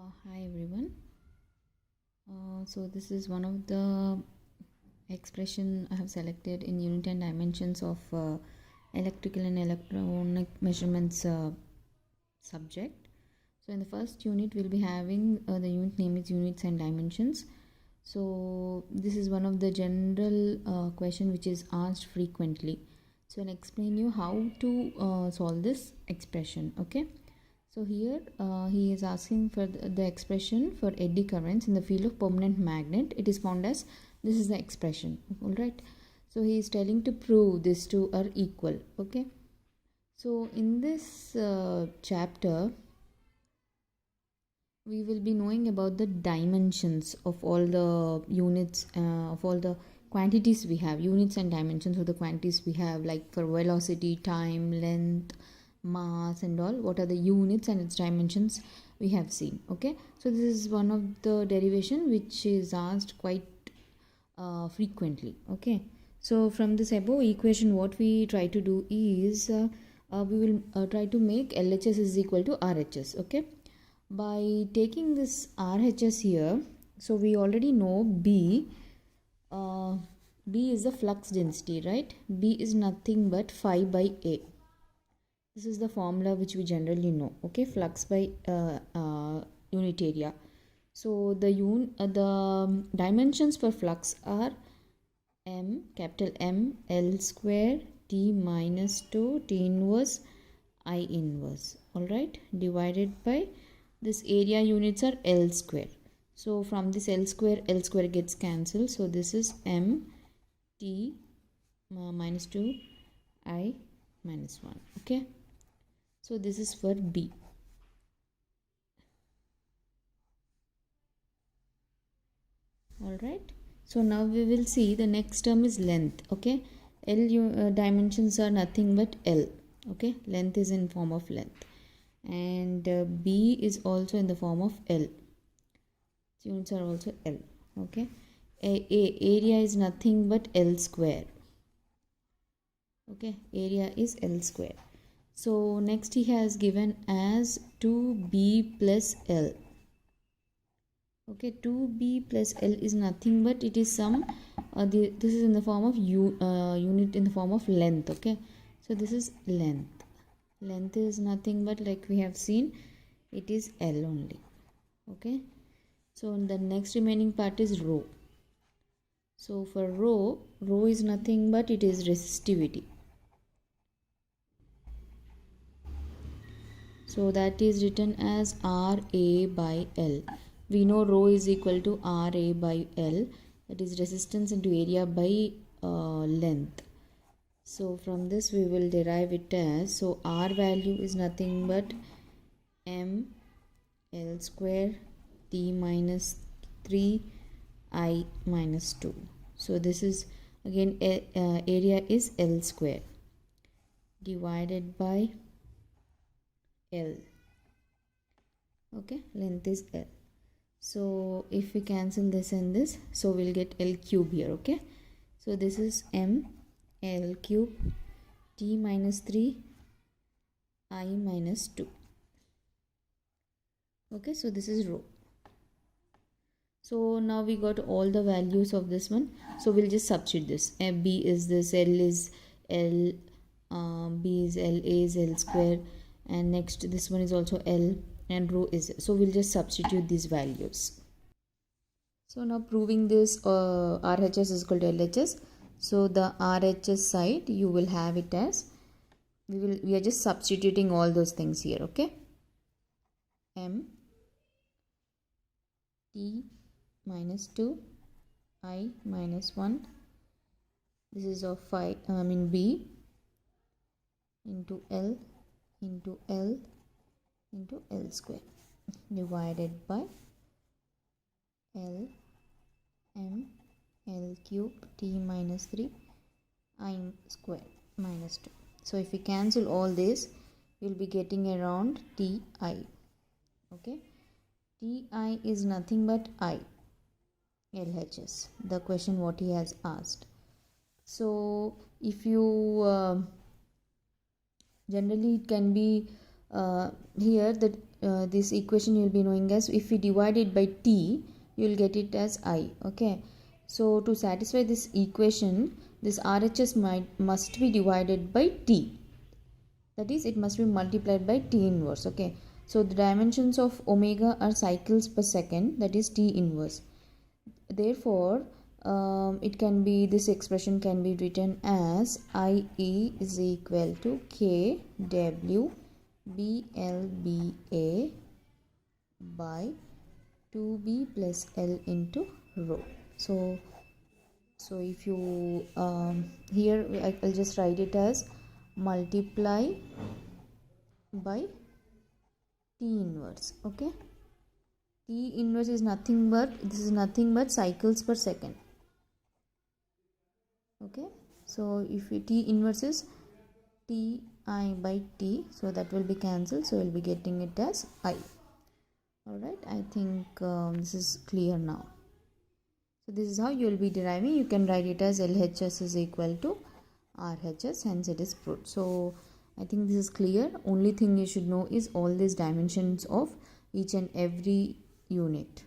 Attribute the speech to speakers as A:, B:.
A: Hi everyone. So this is one of the expression I have selected in unit and dimensions of electrical and electronic measurements subject. So in the first unit we'll be having the unit name is units and dimensions. So this is one of the general question which is asked frequently. So I'll explain you how to solve this expression. Okay. So here he is asking for the expression for eddy currents in the field of permanent magnet. It is found as this is the expression. All right. So he is telling to prove these two are equal. Okay. So in this chapter, we will be knowing about the dimensions of all the units, of all the quantities we have, units and dimensions of the quantities we have, like for velocity, time, length, mass and all. What are the units and its dimensions we have seen. Okay, so this is one of the derivation which is asked quite frequently. Okay, so from this above equation what we try to do is we will try to make LHS is equal to RHS. Okay, by taking this RHS here, so we already know B is the flux density, right? B is nothing but phi by A. This is the formula which we generally know. Okay, flux by unit area. So the dimensions for flux are M, capital M, L square, T minus 2, T inverse, I inverse. Alright, divided by this area units are L square. So from this L square gets cancelled. So this is M, T minus 2, I minus 1. Okay. So this is for B. Alright. So now we will see the next term is length. Okay. Dimensions are nothing but L. Okay. Length is in form of length. And B is also in the form of L. Units are also L. Okay. Area is nothing but L square. Okay. Area is L square. So next he has given as 2B plus L. Okay, 2B plus L is nothing but it is some this is in the form of unit in the form of length. Okay, so this is length. Length is nothing but, like we have seen, it is L only. Okay, so the next remaining part is rho. So for rho is nothing but it is resistivity. So that is written as RA by L. We know rho is equal to RA by L, that is resistance into area by length. So from this we will derive it as, so R value is nothing but M L square T minus 3 I minus 2. So this is again area is L square divided by L. Okay, length is L. So if we cancel this and this, so we'll get L cube here. Okay, so this is M L cube T minus 3 I minus 2. Okay, so this is rho. So now we got all the values of this one, so we'll just substitute this. B is this, L is L, B is L, A is L square, and next this one is also L, and rho is, so we'll just substitute these values. So now proving this RHS is equal to LHS. So the RHS side you will have it as, we are just substituting all those things here. Okay, M T minus 2 I minus 1, this is of B into L into L into L square divided by L M L cube T minus 3 I square minus 2. So if we cancel all this, we will be getting around Ti. Okay, Ti is nothing but I, LHS, the question what he has asked. So if you generally it can be here that this equation you will be knowing as, if we divide it by t, you will get it as I. Okay, so to satisfy this equation, this RHS must be divided by t, that is it must be multiplied by t inverse. Okay, so the dimensions of omega are cycles per second, that is t inverse. Therefore it can be, this expression can be written as IE is equal to KW BLBA by 2B plus L into rho. So if you here I'll just write it as multiply by T inverse. Okay, T inverse is nothing but, this is nothing but cycles per second. Okay, so if T inverse is Ti by T, so that will be cancelled, so we'll be getting it as I. Alright, I think this is clear now. So this is how you will be deriving. You can write it as LHS is equal to RHS, hence it is proved. So I think this is clear. Only thing you should know is all these dimensions of each and every unit.